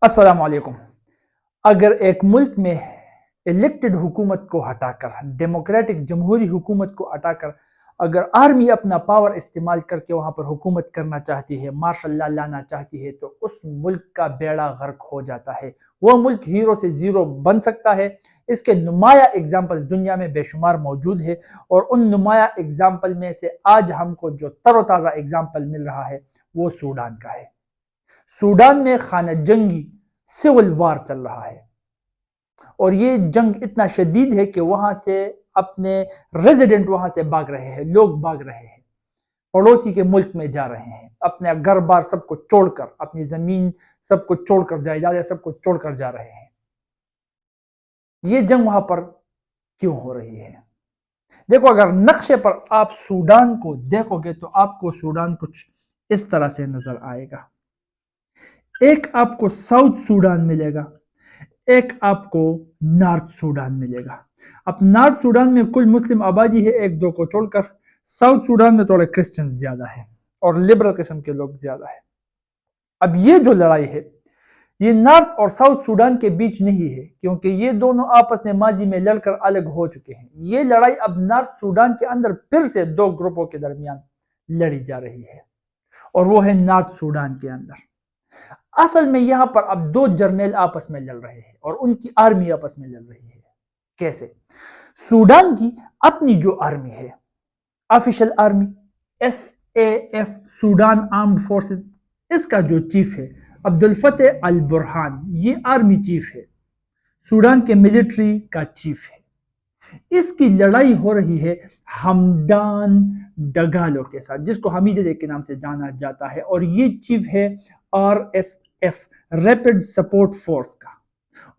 السلام علیکم۔ اگر ایک ملک میں الیکٹڈ حکومت کو ہٹا کر، ڈیموکریٹک جمہوری حکومت کو ہٹا کر، اگر آرمی اپنا پاور استعمال کر کے وہاں پر حکومت کرنا چاہتی ہے، مارشل لا لانا چاہتی ہے، تو اس ملک کا بیڑا غرق ہو جاتا ہے۔ وہ ملک ہیرو سے زیرو بن سکتا ہے۔ اس کے نمایاں اگزامپل دنیا میں بے شمار موجود ہے، اور ان نمایاں اگزامپل میں سے آج ہم کو جو تر و تازہ اگزامپل مل رہا ہے وہ سوڈان کا ہے۔ سوڈان میں خانہ جنگی سول وار چل رہا ہے، اور یہ جنگ اتنا شدید ہے کہ وہاں سے اپنے ریزیڈنٹ وہاں سے بھاگ رہے ہیں، لوگ بھاگ رہے ہیں، پڑوسی کے ملک میں جا رہے ہیں، اپنے گھر بار سب کو چھوڑ کر، اپنی زمین سب کو چھوڑ کر، جائیداد سب کو چھوڑ کر جا رہے ہیں۔ یہ جنگ وہاں پر کیوں ہو رہی ہے؟ دیکھو، اگر نقشے پر آپ سوڈان کو دیکھو گے تو آپ کو سوڈان کچھ اس طرح سے نظر آئے گا۔ ایک آپ کو ساؤتھ سوڈان ملے گا، ایک آپ کو نارتھ سوڈان ملے گا۔ اب نارتھ سوڈان میں کل مسلم آبادی ہے، ایک دو کو چھوڑ کر۔ ساؤتھ سوڈان میں تھوڑے کرسچن زیادہ ہیں اور لبرل قسم کے لوگ زیادہ ہیں۔ اب یہ جو لڑائی ہے یہ نارتھ اور ساؤتھ سوڈان کے بیچ نہیں ہے، کیونکہ یہ دونوں آپس میں ماضی میں لڑ کر الگ ہو چکے ہیں۔ یہ لڑائی اب نارتھ سوڈان کے اندر پھر سے دو گروپوں کے درمیان لڑی جا رہی ہے، اور وہ ہے نارتھ سوڈان کے اندر۔ اصل میں یہاں پر اب دو جرنیل آپس میں لڑ رہے ہیں اور ان کی آرمی آپس میں لڑ رہی ہے۔ کیسے؟ سوڈان کی اپنی جو آرمی ہے، official army SAF Sudan armed forces, اس کا جو چیف ہے عبدالفتح البرہان، یہ آرمی چیف ہے، سوڈان کے ملٹری کا چیف ہے۔ اس کی لڑائی ہو رہی ہے ہمدان ڈگالو کے ساتھ، جس کو حمیدیہ کے نام سے جانا جاتا ہے، اور یہ چیف ہے RSF ریپڈ سپورٹ فورس کا،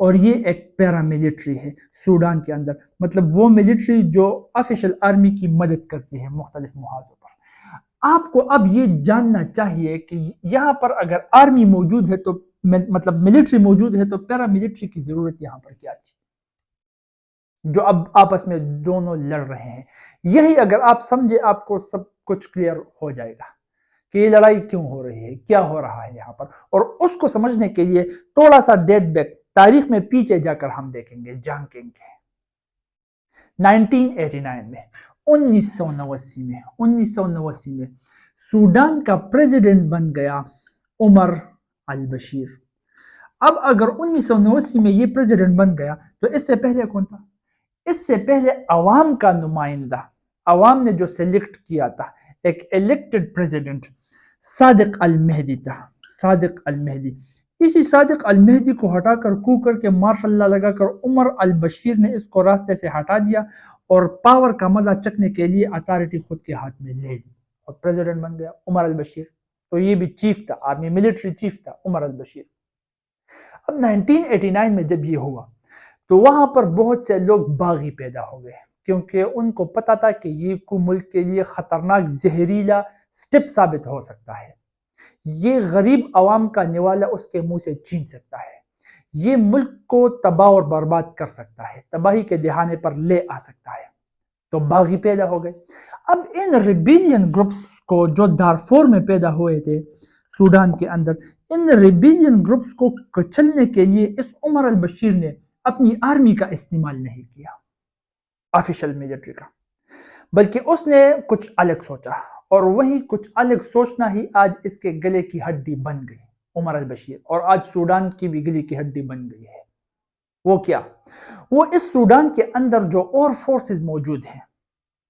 اور یہ ایک پیرا ملٹری ہے سوڈان کے اندر، مطلب وہ ملٹری جو آفیشل آرمی کی مدد کرتی ہے مختلف محاذوں پر۔ آپ کو اب یہ جاننا چاہیے کہ یہاں پر اگر آرمی موجود ہے تو مطلب ملٹری موجود ہے تو پیرا ملٹری کی ضرورت یہاں پر کیا تھی، جو اب آپس میں دونوں لڑ رہے ہیں۔ یہی اگر آپ سمجھے، آپ کو سب کچھ کلیئر ہو جائے گا کہ یہ لڑائی کیوں ہو رہی ہے، کیا ہو رہا ہے یہاں پر۔ اور اس کو سمجھنے کے لیے تھوڑا سا ڈیٹ بیک تاریخ میں پیچھے جا کر ہم دیکھیں گے، جھانکیں گے۔ 1989 میں، 1989 میں سوڈان کا پریزیڈنٹ بن گیا عمر البشیر۔ اب اگر 1989 میں یہ پریزیڈنٹ بن گیا تو اس سے پہلے کون تھا؟ اس سے پہلے عوام کا نمائندہ، عوام نے جو سلیکٹ کیا تھا ایک الیکٹڈ پریزیڈنٹ، صادق المہدی تھا، صادق المہدی۔ اسی صادق المہدی کو ہٹا کر کو کر کے ماشاء اللہ لگا کر عمر البشیر نے اس کو راستے سے ہٹا دیا، اور پاور کا مزہ چکنے کے لیے اتھارٹی خود کے ہاتھ میں لے لی، اور پریزیڈنٹ بن گیا عمر البشیر۔ تو یہ بھی چیف تھا، آرمی ملٹری چیف تھا عمر البشیر۔ اب 1989 میں جب یہ ہوا تو وہاں پر بہت سے لوگ باغی پیدا ہو گئے، کیونکہ ان کو پتا تھا کہ یہ ملک کے لیے خطرناک زہریلا سٹیپ ثابت ہو سکتا ہے، یہ غریب عوام کا نوالا اس کے منہ سے چھین سکتا ہے، یہ ملک کو تباہ اور برباد کر سکتا ہے، تباہی کے دہانے پر لے آ سکتا ہے۔ تو باغی پیدا ہو گئے۔ اب ان ریبیلین گروپس کو جو دارفور میں پیدا ہوئے تھے سوڈان کے اندر، ان ریبیلین گروپس کو کچلنے کے لیے اس عمر البشیر نے اپنی آرمی کا استعمال نہیں کیا، آفیشل ملٹری کا، بلکہ اس نے کچھ الگ سوچا، اور وہی کچھ الگ سوچنا ہی آج اس کے گلے کی ہڈی بن گئی عمر البشیر، اور آج سوڈان کی بھی گلے کی ہڈی بن گئی ہے۔ وہ کیا؟ وہ اس سوڈان کے اندر جو اور فورسز موجود ہیں،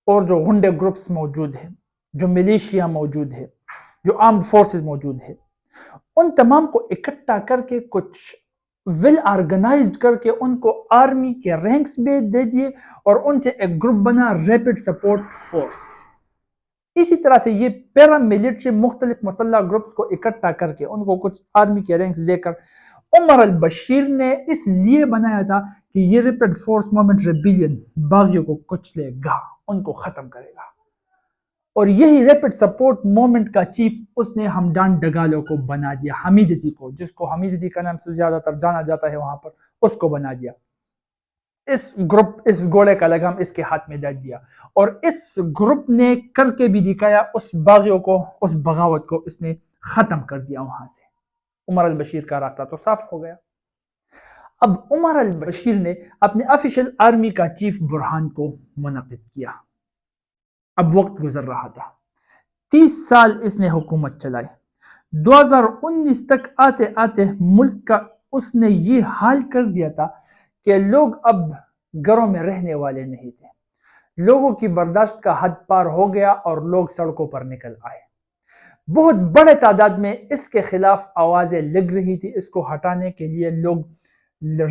اور جو غنڈے گروپس موجود ہیں، جو ملیشیا موجود ہے، جو آرمڈ فورسز موجود ہے، ان تمام کو اکٹھا کر کے کچھ ویل آرگنائزڈ کر کے ان کو آرمی کے رینکس میں دے دیے، اور ان سے ایک گروپ بنا ریپڈ سپورٹ فورس۔ اسی طرح سے یہ پیرا ملٹری مختلف مسلح گروپس کو اکٹھا کر کے ان کو کچھ آرمی کے رینکس دے کر عمر البشیر نے اس لیے بنایا تھا کہ یہ ریپڈ فورس مومنٹ ریبیلین باغیوں کو کچلے گا، ان کو ختم کرے گا، اور یہی ریپڈ سپورٹ مومنٹ کا چیف اس نے ہمدان ڈگالو کو بنا دیا، حمیدیہ کو، جس کو حمیدیہ کا نام سے زیادہ تر جانا جاتا ہے وہاں پر، اس کو بنا دیا۔ اس گروپ، اس گھوڑے کا لگام اس کے ہاتھ میں دے دیا، اور اس گروپ نے کر کے بھی دکھایا، اس باغیوں کو، اس بغاوت کو اس نے ختم کر دیا وہاں سے۔ عمر البشیر کا راستہ تو صاف ہو گیا۔ اب عمر البشیر نے اپنے آفیشل آرمی کا چیف برہان کو منعقد کیا۔ اب وقت گزر رہا تھا، 30 سال اس نے حکومت چلائی۔ 2019 تک آتے آتے ملک کا اس نے یہ حال کر دیا تھا کہ لوگ اب گھروں میں رہنے والے نہیں تھے۔ لوگوں کی برداشت کا حد پار ہو گیا اور لوگ سڑکوں پر نکل آئے۔ بہت بڑے تعداد میں اس کے خلاف آوازیں لگ رہی تھی، اس کو ہٹانے کے لیے لوگ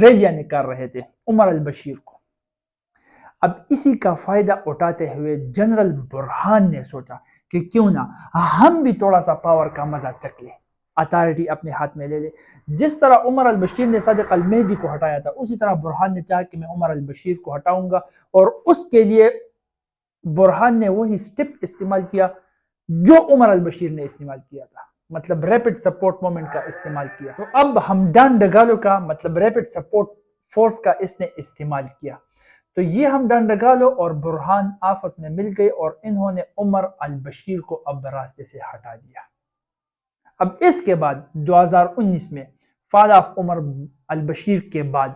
ریلیاں نکال رہے تھے عمر البشیر کو۔ اب اسی کا فائدہ اٹھاتے ہوئے جنرل برہان نے سوچا کہ کیوں نہ ہم بھی تھوڑا سا پاور کا مزہ چکھ لیں، اتھارٹی اپنے ہاتھ میں لے لے۔ جس طرح عمر البشیر نے صادق المہدی کو ہٹایا تھا، اسی طرح برہان نے چاہا کہ میں عمر البشیر کو ہٹاؤں گا، اور اس کے لیے برہان نے وہی سٹیپ استعمال کیا جو عمر البشیر نے استعمال کیا تھا، مطلب ریپڈ سپورٹ مومنٹ کا استعمال کیا۔ تو اب ہمدان ڈگالو کا مطلب ریپڈ سپورٹ فورس کا اس نے استعمال کیا۔ تو یہ ہمدان ڈگالو اور برہان آپس میں مل گئے اور انہوں نے عمر البشیر کو اب راستے سے ہٹا دیا۔ اب اس کے بعد 2019 میں فال آف عمر البشیر کے بعد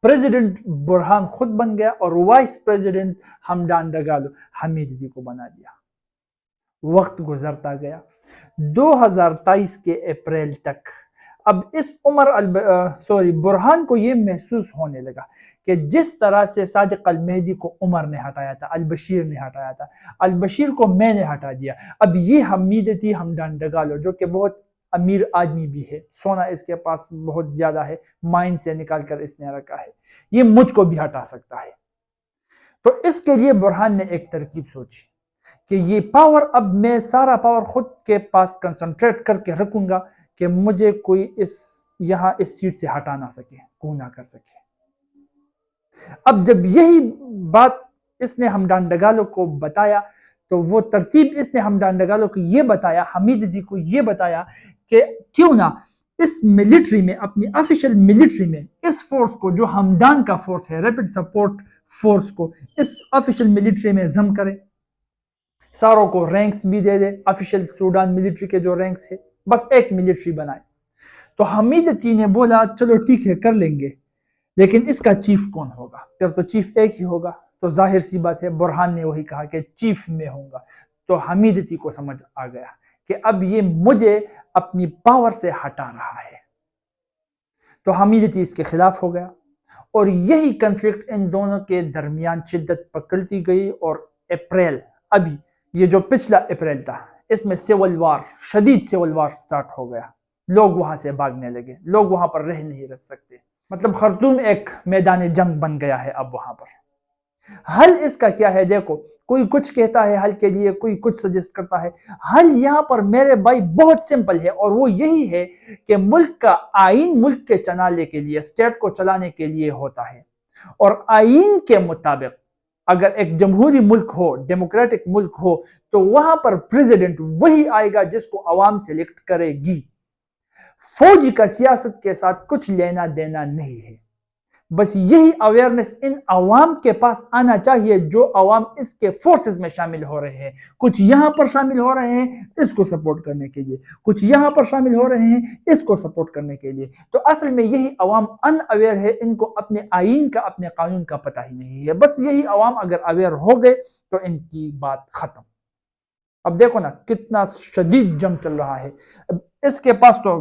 پریزیڈنٹ برہان خود بن گیا اور وائس پریزیڈنٹ ہمدان ڈگالو حمیدی کو بنا دیا۔ وقت گزرتا گیا، 2023 کے اپریل تک اب اس برہان کو یہ محسوس ہونے لگا کہ جس طرح سے صادق المہدی کو عمر نے ہٹایا تھا، البشیر نے ہٹایا تھا، البشیر کو میں نے ہٹا دیا، اب یہ حمیدتی ہمدان ڈگالو جو کہ بہت امیر آدمی بھی ہے، سونا اس کے پاس بہت زیادہ ہے، مائن سے نکال کر اس نے رکھا ہے، یہ مجھ کو بھی ہٹا سکتا ہے۔ تو اس کے لیے برہان نے ایک ترکیب سوچی کہ یہ پاور اب میں سارا پاور خود کے پاس کنسنٹریٹ کر کے رکھوں گا کہ مجھے کوئی یہاں اس سیٹ سے ہٹا نہ سکے، کو نہ کر سکے۔ اب جب یہی بات اس نے ہمدان ڈگالو کو بتایا تو وہ ترتیب اس نے ہمدان ڈگالو کو یہ بتایا، حمیدی کو یہ بتایا کہ کیوں نہ اس ملٹری میں، اپنی آفیشل ملٹری میں، اس فورس کو جو ہمدان کا فورس ہے، ریپڈ سپورٹ فورس کو اس آفیشل ملٹری میں ضم کرے، ساروں کو رینکس بھی دے دے، آفیشل سوڈان ملٹری کے جو رینکس ہے، بس ایک ملٹری بنائے۔ تو حمیدتی نے بولا چلو ٹھیک ہے کر لیں گے، لیکن اس کا چیف کون ہوگا؟ پھر تو چیف ایک ہی ہوگا۔ تو ظاہر سی بات ہے برہان نے وہی کہا کہ چیف میں ہوں گا۔ تو حمیدتی کو سمجھ آ گیا کہ اب یہ مجھے اپنی پاور سے ہٹا رہا ہے، تو حمیدتی اس کے خلاف ہو گیا، اور یہی کنفلکٹ ان دونوں کے درمیان شدت پکڑتی گئی، اور اپریل، ابھی یہ جو پچھلا اپریل تھا، اس میں سول وار، شدید سول وار سٹارٹ ہو گیا۔ لوگ وہاں سے بھاگنے لگے، لوگ وہاں پر رہ نہیں سکتے، مطلب خرطوم ایک میدان جنگ بن گیا ہے اب وہاں پر۔ حل اس کا کیا ہے؟ دیکھو، کوئی کچھ کہتا ہے حل کے لیے، کوئی کچھ سجیسٹ کرتا ہے۔ حل یہاں پر میرے بھائی بہت سمپل ہے، اور وہ یہی ہے کہ ملک کا آئین ملک کے چلانے کے لیے، اسٹیٹ کو چلانے کے لیے ہوتا ہے، اور آئین کے مطابق اگر ایک جمہوری ملک ہو، ڈیموکریٹک ملک ہو، تو وہاں پر پریزیڈنٹ وہی آئے گا جس کو عوام سلیکٹ کرے گی۔ فوج کا سیاست کے ساتھ کچھ لینا دینا نہیں ہے، بس یہی اویئرنس ان عوام کے پاس آنا چاہیے جو عوام اس کے فورسز میں شامل ہو رہے ہیں۔ کچھ یہاں پر شامل ہو رہے ہیں اس کو سپورٹ کرنے کے لیے، کچھ یہاں پر شامل ہو رہے ہیں اس کو سپورٹ کرنے کے لیے۔ تو اصل میں یہی عوام ان اویئر ہے، ان کو اپنے آئین کا، اپنے قانون کا پتہ ہی نہیں ہے۔ بس یہی عوام اگر اویئر ہو گئے تو ان کی بات ختم۔ اب دیکھو نا کتنا شدید جنگ چل رہا ہے۔ اب اس کے پاس تو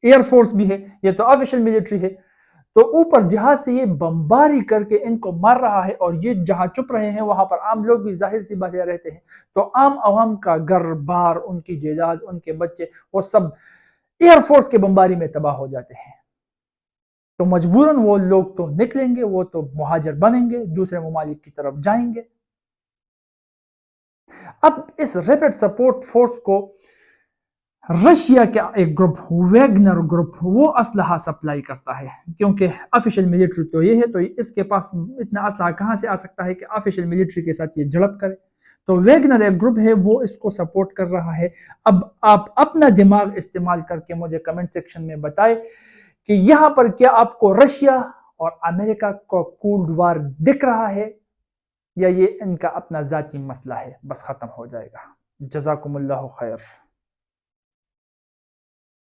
ایئر فورس بھی ہے، یہ تو آفیشل ملٹری ہے، تو اوپر جہاز سے یہ بمباری کر کے ان کو مار رہا ہے، اور یہ جہاں چھپ رہے ہیں وہاں پر عام لوگ بھی ظاہر سی باتیں رہتے ہیں، تو عام عوام کا گھر بار، ان کی جائیداد، ان کے بچے، وہ سب ایئر فورس کے بمباری میں تباہ ہو جاتے ہیں۔ تو مجبوراً وہ لوگ تو نکلیں گے، وہ تو مہاجر بنیں گے، دوسرے ممالک کی طرف جائیں گے۔ اب اس ریپڈ سپورٹ فورس کو رشیا کا ایک گروپ، ویگنر گروپ، وہ اسلحہ سپلائی کرتا ہے، کیونکہ آفیشل ملٹری تو یہ ہے، تو اس کے پاس اتنا اسلحہ کہاں سے آ سکتا ہے کہ آفیشل ملٹری کے ساتھ یہ جھڑپ کرے؟ تو ویگنر ایک گروپ ہے، وہ اس کو سپورٹ کر رہا ہے۔ اب آپ اپنا دماغ استعمال کر کے مجھے کمنٹ سیکشن میں بتائیں کہ یہاں پر کیا آپ کو رشیا اور امریکہ کو کولڈ وار دکھ رہا ہے، یا یہ ان کا اپنا ذاتی مسئلہ ہے، بس ختم ہو جائے گا۔ جزاکم اللہ خیر۔